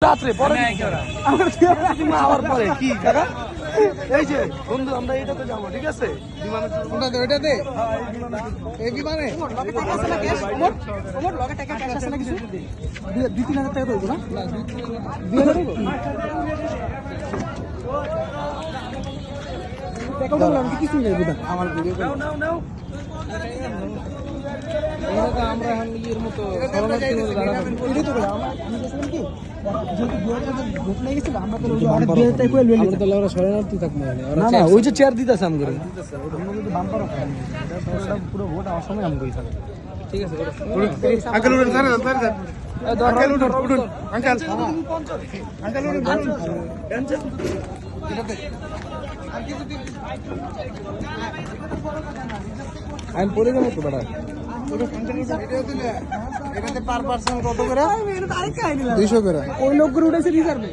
রাত্রে পরে আমার পরে কি কাকা এই যে বন্ধু আমরা এটাতে যাবো ঠিক আছে ওইটাতে এই বিমানে 2-3 হাজার টাকা দেবো না কিছু নেই আমার ভিডিও আমরা এখন ইয়ের মতো শরণার্থী থাকবো না ওই যে চেয়ার দিতেছে আমি করে পুরো ভোট আমার সময় আমি করে থাকবো ঠিক আছে আঙ্কেল উঠুন আঙ্কেল উঠুন উঠুন আঙ্কেল আমি পড়ে যাবো তো বেড়া পার পার্সন কত করে 200 করে ওই লোকগুলো উঠেছে রিজার্ভে